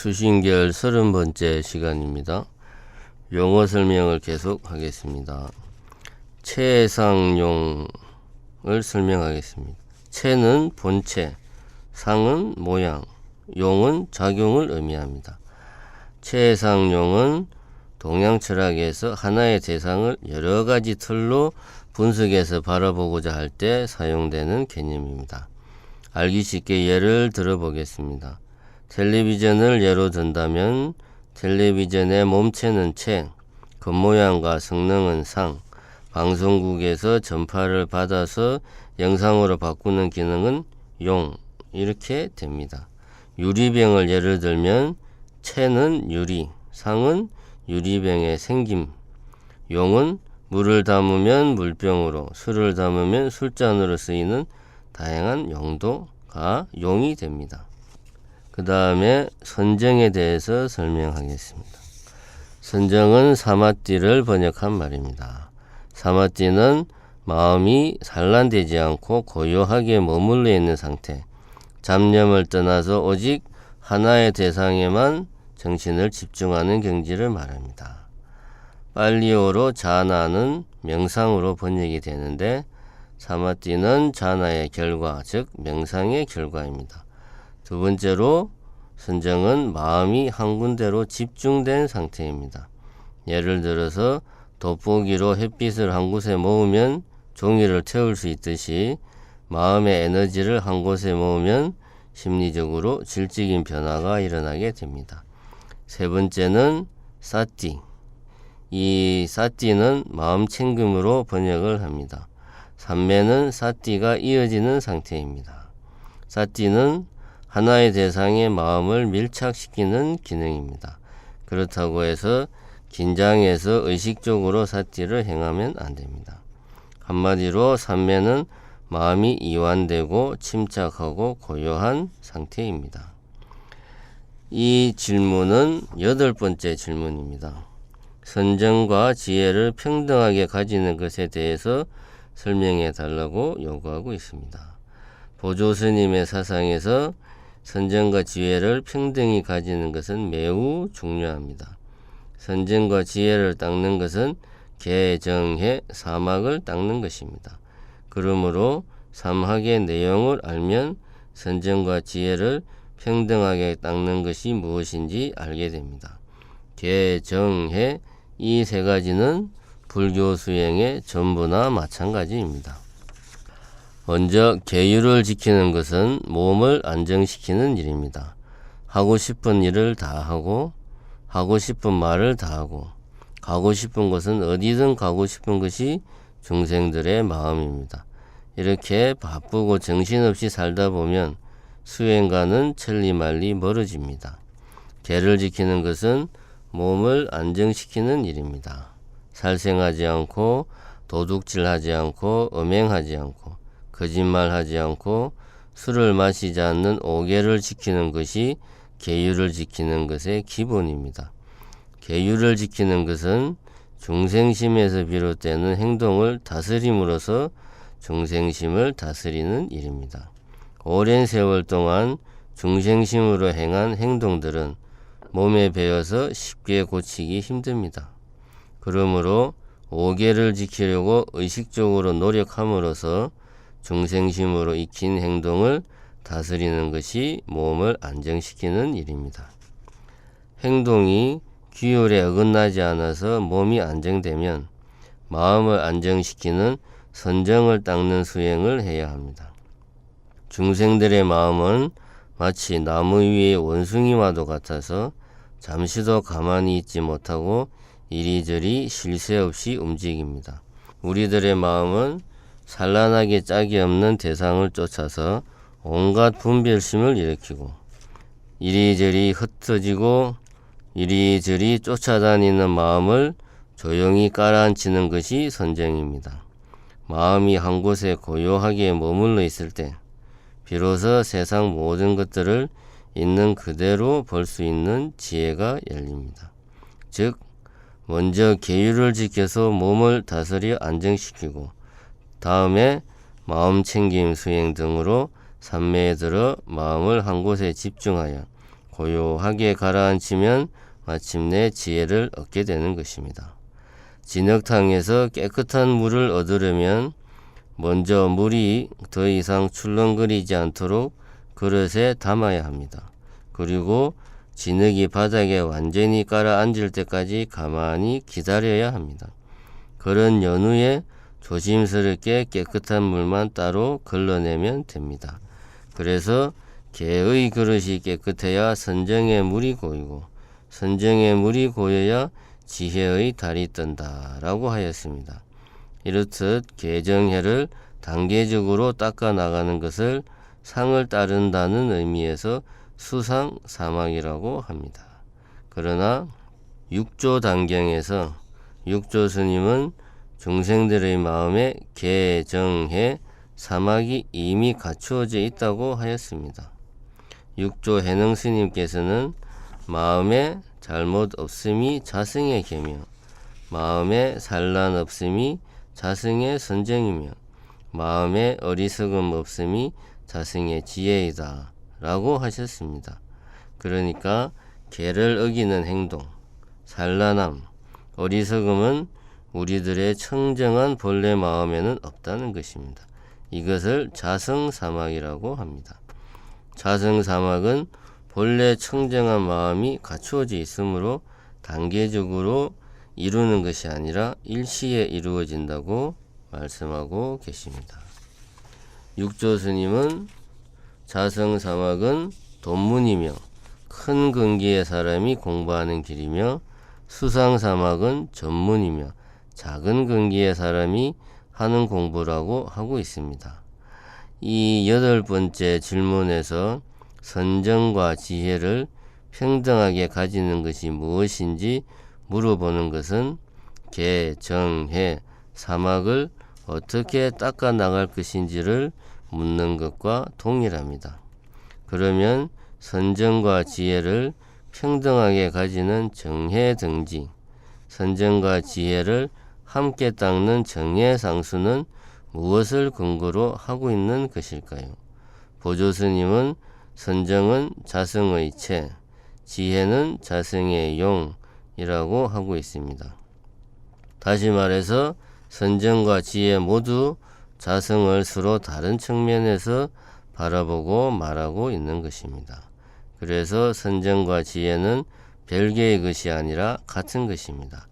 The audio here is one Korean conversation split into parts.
수신계열 30번째 시간입니다. 용어 설명을 계속 하겠습니다. 체상용을 설명하겠습니다. 체는 본체, 상은 모양, 용은 작용을 의미합니다. 체상용은 동양철학에서 하나의 대상을 여러 가지 틀로 분석해서 바라보고자 할 때 사용되는 개념입니다. 알기 쉽게 예를 들어보겠습니다. 텔레비전을 예로 든다면 텔레비전의 몸체는 체, 겉모양과 성능은 상, 방송국에서 전파를 받아서 영상으로 바꾸는 기능은 용, 이렇게 됩니다. 유리병을 예를 들면 체는 유리, 상은 유리병의 생김, 용은 물을 담으면 물병으로, 술을 담으면 술잔으로 쓰이는 다양한 용도가 용이 됩니다. 그 다음에 선정에 대해서 설명하겠습니다. 선정은 사마띠를 번역한 말입니다. 사마띠는 마음이 산란되지 않고 고요하게 머물러 있는 상태, 잡념을 떠나서 오직 하나의 대상에만 정신을 집중하는 경지를 말합니다. 팔리어로 자나는 명상으로 번역이 되는데 사마띠는 자나의 결과, 즉 명상의 결과입니다. 두 번째로 선정은 마음이 한 군데로 집중된 상태입니다. 예를 들어서 돋보기로 햇빛을 한 곳에 모으면 종이를 태울 수 있듯이 마음의 에너지를 한 곳에 모으면 심리적으로 질적인 변화가 일어나게 됩니다. 세 번째는 사띠. 이 사띠는 마음 챙김으로 번역을 합니다. 삼매는 사띠가 이어지는 상태입니다. 사띠는 하나의 대상의 마음을 밀착시키는 기능입니다. 그렇다고 해서 긴장해서 의식적으로 사띠를 행하면 안 됩니다. 한마디로 삼매는 마음이 이완되고 침착하고 고요한 상태입니다. 이 질문은 8번째 질문입니다. 선정과 지혜를 평등하게 가지는 것에 대해서 설명해 달라고 요구하고 있습니다. 보조 스님의 사상에서 선정과 지혜를 평등히 가지는 것은 매우 중요합니다. 선정과 지혜를 닦는 것은 개정해 사막을 닦는 것입니다. 그러므로 삼학의 내용을 알면 선정과 지혜를 평등하게 닦는 것이 무엇인지 알게 됩니다. 개정해 이 세 가지는 불교 수행의 전부나 마찬가지입니다. 먼저 계율을 지키는 것은 몸을 안정시키는 일입니다. 하고 싶은 일을 다 하고, 하고 싶은 말을 다 하고, 가고 싶은 곳은 어디든 가고 싶은 것이 중생들의 마음입니다. 이렇게 바쁘고 정신없이 살다 보면 수행과는 천리말리 멀어집니다. 계를 지키는 것은 몸을 안정시키는 일입니다. 살생하지 않고, 도둑질하지 않고, 음행하지 않고, 거짓말하지 않고, 술을 마시지 않는 오계를 지키는 것이 계율을 지키는 것의 기본입니다. 계율을 지키는 것은 중생심에서 비롯되는 행동을 다스림으로써 중생심을 다스리는 일입니다. 오랜 세월 동안 중생심으로 행한 행동들은 몸에 배어서 쉽게 고치기 힘듭니다. 그러므로 오계를 지키려고 의식적으로 노력함으로써 중생심으로 익힌 행동을 다스리는 것이 몸을 안정시키는 일입니다. 행동이 규율에 어긋나지 않아서 몸이 안정되면 마음을 안정시키는 선정을 닦는 수행을 해야 합니다. 중생들의 마음은 마치 나무 위의 원숭이와도 같아서 잠시도 가만히 있지 못하고 이리저리 쉴 새 없이 움직입니다. 우리들의 마음은 산란하게 짝이 없는 대상을 쫓아서 온갖 분별심을 일으키고 이리저리 흩어지고 이리저리 쫓아다니는 마음을 조용히 깔아앉히는 것이 선정입니다. 마음이 한 곳에 고요하게 머물러 있을 때 비로소 세상 모든 것들을 있는 그대로 볼 수 있는 지혜가 열립니다. 즉, 먼저 계율을 지켜서 몸을 다스려 안정시키고 다음에 마음챙김 수행 등으로 삼매에 들어 마음을 한 곳에 집중하여 고요하게 가라앉히면 마침내 지혜를 얻게 되는 것입니다. 진흙탕에서 깨끗한 물을 얻으려면 먼저 물이 더 이상 출렁거리지 않도록 그릇에 담아야 합니다. 그리고 진흙이 바닥에 완전히 가라앉을 때까지 가만히 기다려야 합니다. 그런 연후에 조심스럽게 깨끗한 물만 따로 걸러내면 됩니다. 그래서 개의 그릇이 깨끗해야 선정의 물이 고이고 선정의 물이 고여야 지혜의 달이 뜬다 라고 하였습니다. 이렇듯 개정해를 단계적으로 닦아 나가는 것을 상을 따른다는 의미에서 수상사막이라고 합니다. 그러나 육조 단경에서 육조 스님은 중생들의 마음에 개정해 사막이 이미 갖추어져 있다고 하였습니다. 육조 해능 스님께서는 마음에 잘못 없음이 자승의 계며 마음에 산란 없음이 자승의 선정이며 마음에 어리석음 없음이 자승의 지혜이다 라고 하셨습니다. 그러니까 계를 어기는 행동, 산란함, 어리석음은 우리들의 청정한 본래 마음에는 없다는 것입니다. 이것을 자성사막이라고 합니다. 자성사막은 본래 청정한 마음이 갖추어져 있으므로 단계적으로 이루는 것이 아니라 일시에 이루어진다고 말씀하고 계십니다. 육조 스님은 자성사막은 돈문이며 큰 근기의 사람이 공부하는 길이며 수상사막은 전문이며 작은 근기의 사람이 하는 공부라고 하고 있습니다. 이 8번째 질문에서 선정과 지혜를 평등하게 가지는 것이 무엇인지 물어보는 것은 개, 정, 해, 사막을 어떻게 닦아 나갈 것인지를 묻는 것과 동일합니다. 그러면 선정과 지혜를 평등하게 가지는 정해등지, 선정과 지혜를 함께 닦는 정해상수는 무엇을 근거로 하고 있는 것일까요? 보조스님은 선정은 자성의 체, 지혜는 자성의 용이라고 하고 있습니다. 다시 말해서 선정과 지혜 모두 자성을 서로 다른 측면에서 바라보고 말하고 있는 것입니다. 그래서 선정과 지혜는 별개의 것이 아니라 같은 것입니다.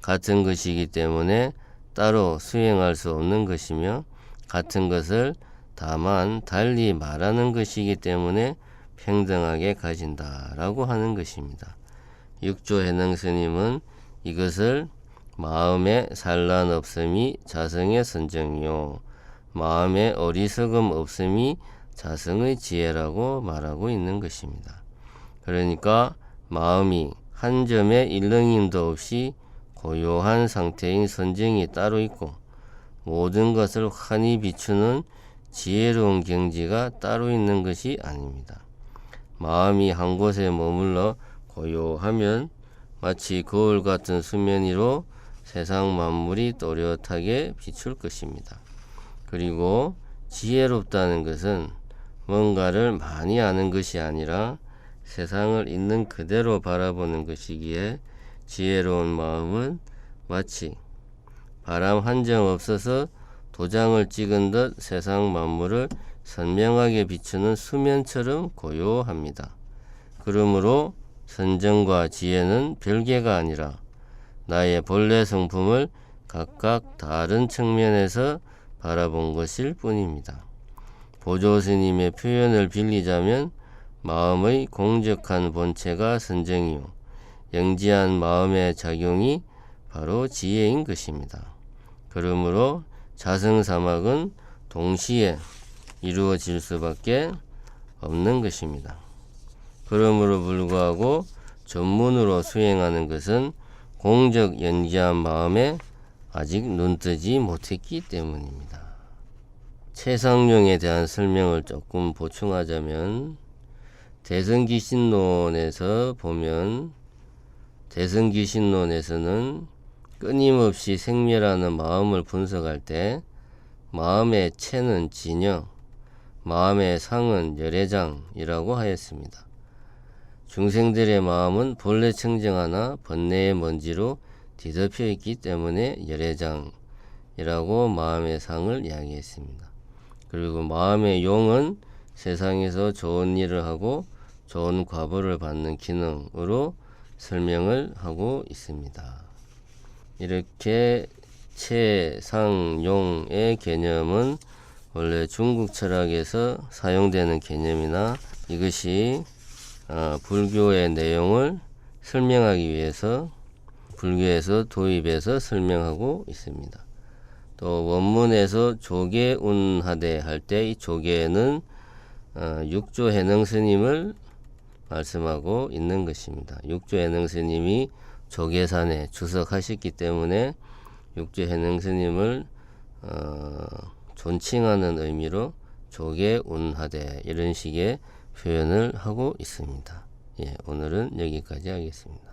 같은 것이기 때문에 따로 수행할 수 없는 것이며 같은 것을 다만 달리 말하는 것이기 때문에 평등하게 가진다라고 하는 것입니다. 육조 해능 스님은 이것을 마음에 산란 없음이 자성의 선정이요 마음에 어리석음 없음이 자성의 지혜라고 말하고 있는 것입니다. 그러니까 마음이 한 점의 일렁임도 없이 고요한 상태인 선정이 따로 있고 모든 것을 환히 비추는 지혜로운 경지가 따로 있는 것이 아닙니다. 마음이 한 곳에 머물러 고요하면 마치 거울 같은 수면 위로 세상 만물이 또렷하게 비출 것입니다. 그리고 지혜롭다는 것은 뭔가를 많이 아는 것이 아니라 세상을 있는 그대로 바라보는 것이기에 지혜로운 마음은 마치 바람 한 점 없어서 도장을 찍은 듯 세상 만물을 선명하게 비추는 수면처럼 고요합니다. 그러므로 선정과 지혜는 별개가 아니라 나의 본래 성품을 각각 다른 측면에서 바라본 것일 뿐입니다. 보조스님의 표현을 빌리자면 마음의 공적한 본체가 선정이요 영지한 마음의 작용이 바로 지혜인 것입니다. 그러므로 자성사막은 동시에 이루어질 수밖에 없는 것입니다. 그러므로 불구하고 전문으로 수행하는 것은 공적 연기한 마음에 아직 눈뜨지 못했기 때문입니다. 최상용에 대한 설명을 조금 보충하자면 대승기신론에서 보면 대승기신론에서는 끊임없이 생멸하는 마음을 분석할 때 마음의 체는 진여, 마음의 상은 열애장이라고 하였습니다. 중생들의 마음은 본래 청정하나 번뇌의 먼지로 뒤덮여 있기 때문에 열애장이라고 마음의 상을 이야기했습니다. 그리고 마음의 용은 세상에서 좋은 일을 하고 좋은 과보를 받는 기능으로 설명을 하고 있습니다. 이렇게 채상용의 개념은 원래 중국 철학에서 사용되는 개념이나 이것이 불교의 내용을 설명하기 위해서 불교에서 도입해서 설명하고 있습니다. 또 원문에서 조계운하대 할 때 이 조계는 육조해능 스님을 말씀하고 있는 것입니다. 육조해능 스님이 조계산에 주석하셨기 때문에 육조해능 스님을 존칭하는 의미로 조계운하대 이런 식의 표현을 하고 있습니다. 예, 오늘은 여기까지 하겠습니다.